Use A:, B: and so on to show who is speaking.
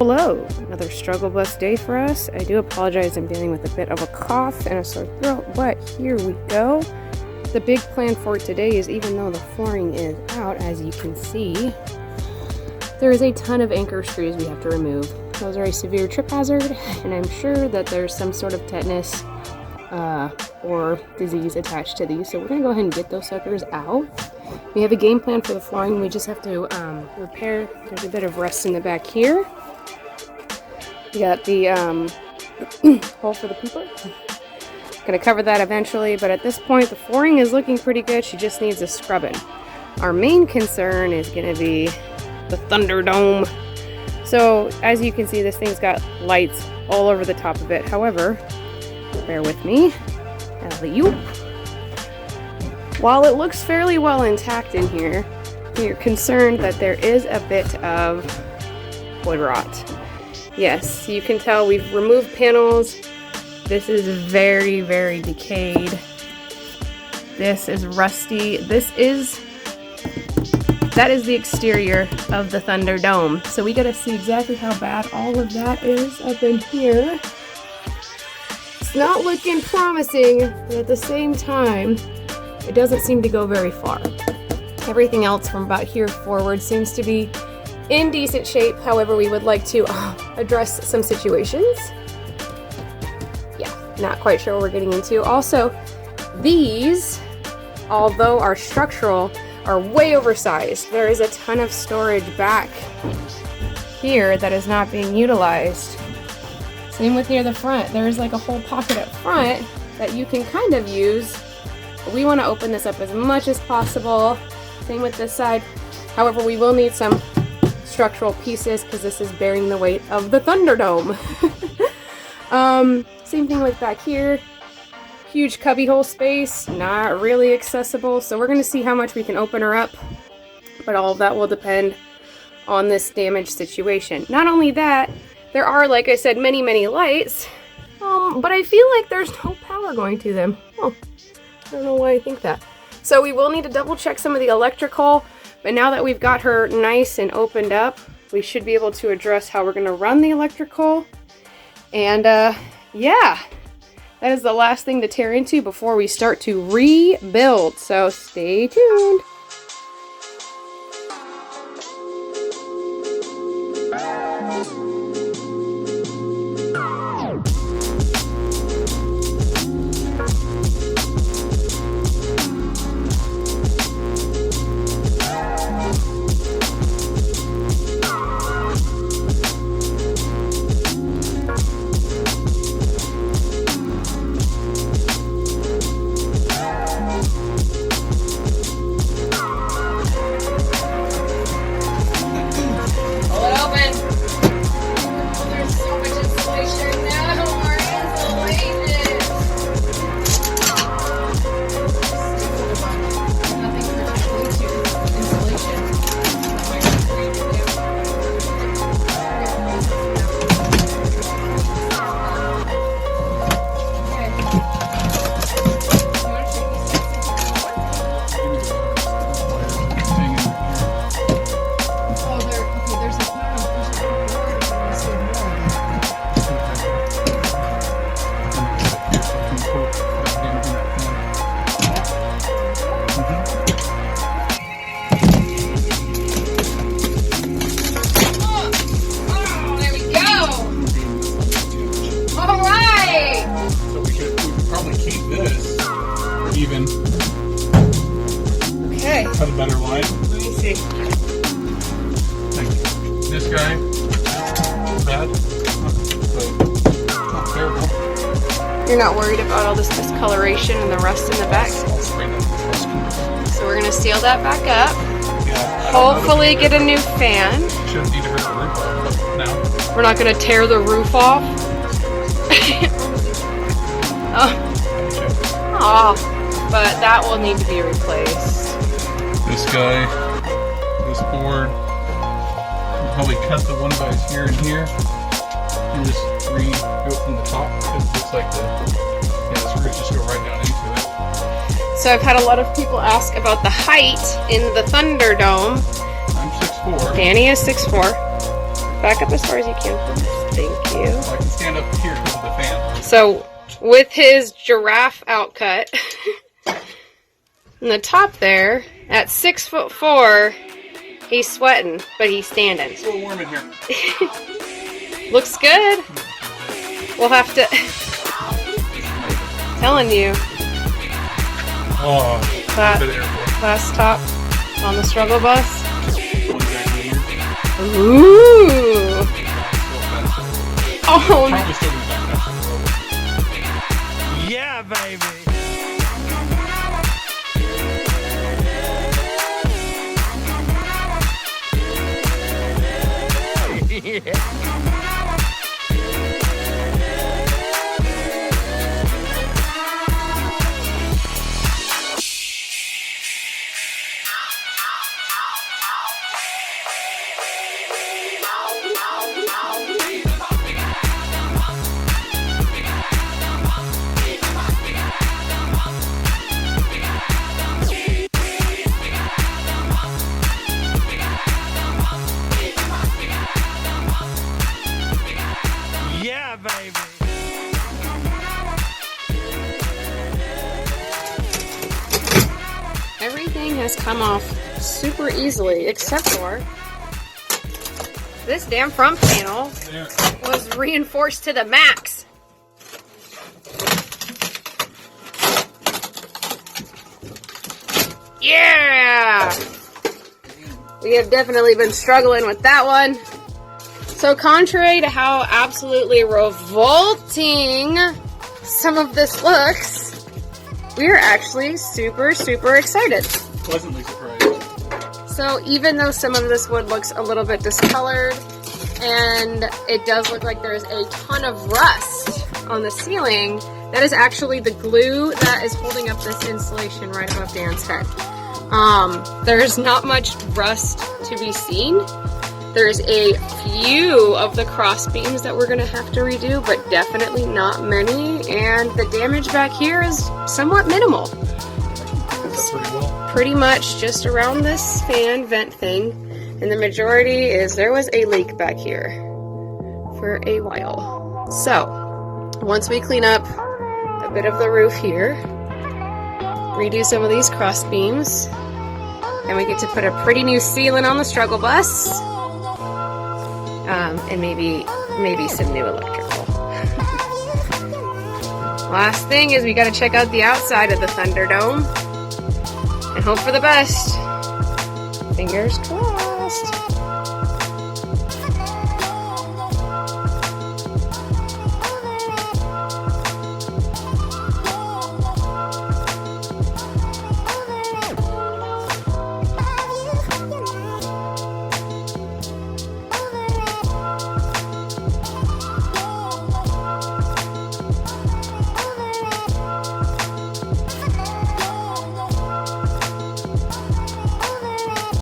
A: Hello, another struggle bus day for us. I do apologize, I'm dealing with a bit of a cough and a sore throat, but here we go. The big plan for today is, even though the flooring is out, as you can see, there is a ton of anchor screws we have to remove. Those are a severe trip hazard, and I'm sure that there's some sort of tetanus or disease attached to these, so we're gonna go ahead and get those suckers out. We have a game plan for the flooring. We just have to repair. There's a bit of rust in the back here. We got the hole for the pooper. Gonna cover that eventually, but at this point the flooring is looking pretty good. She just needs a scrubbing. Our main concern is gonna be the Thunderdome. So as you can see, this thing's got lights all over the top of it. However, bear with me. Alley-oop. While it looks fairly well intact in here, we're concerned that there is a bit of wood rot. Yes, you can tell we've removed panels. This is very, very decayed. This is rusty. That is the exterior of the Thunderdome. So we gotta see exactly how bad all of that is up in here. It's not looking promising, but at the same time, it doesn't seem to go very far. Everything else from about here forward seems to be in decent shape. However, we would like to address some situations. Yeah, not quite sure what we're getting into. Also, these, although are structural, are way oversized. There is a ton of storage back here that is not being utilized. Same with near the front. There's like a whole pocket up front that you can kind of use. But we want to open this up as much as possible. Same with this side. However, we will need some structural pieces because this is bearing the weight of the Thunderdome. Same thing with back here. Huge cubbyhole space, not really accessible. So we're going to see how much we can open her up. But all of that will depend on this damaged situation. Not only that, there are, like I said, many, many lights. But I feel like there's no power going to them. Oh, I don't know why I think that. So we will need to double check some of the electrical. But now that we've got her nice and opened up, we should be able to address how we're going to run the electrical. And yeah, that is the last thing to tear into before we start to rebuild. So stay tuned. Okay.
B: Cut a better line.
A: Let me see.
B: This guy, bad, not terrible.
A: You're not worried about all this discoloration and the rust in the back? So we're going to seal that back up.
B: Yeah,
A: hopefully get a new fan.
B: Shouldn't need to hurt the roof off, but now.
A: We're not going to tear the roof off. Oh, but that will need to be replaced.
B: This guy, this board, we'll probably cut the one guys here and here, and just re-go from the top. It looks like the screws just go right down into it.
A: So I've had a lot of people ask about the height in the Thunderdome.
B: I'm 6'4".
A: Danny is 6'4". Back up as far as you can. Thank you.
B: I can stand up here because of the fan.
A: So, with his giraffe outcut, in the top there, at 6'4", he's sweating, but he's standing.
B: It's a little warm in here.
A: Looks good. We'll have to... telling you.
B: Oh,
A: Last stop on the struggle bus.
B: One back here.
A: Ooh. Oh,
B: Probably still gonna back faster.
C: Yeah, baby. Yeah, baby.
A: everything has come off super easily, except for this damn front panel was reinforced to the max. Yeah! We have definitely been struggling with that one. So contrary to how absolutely revolting some of this looks, we are actually super, super excited.
B: Pleasantly surprised.
A: So even though some of this wood looks a little bit discolored, and it does look like there's a ton of rust on the ceiling, that is actually the glue that is holding up this insulation right above Dan's head. There's not much rust to be seen. There's a few of the cross beams that we're gonna have to redo, but definitely not many, and the damage back here is somewhat minimal.
B: Pretty well.
A: Pretty much just around this fan vent thing, and the majority is there was a leak back here for a while. So once we clean up a bit of the roof here, redo some of these cross beams, and we get to put a pretty new ceiling on the struggle bus, and maybe some new electrical. Last thing is we got to check out the outside of the Thunderdome and hope for the best. Fingers crossed.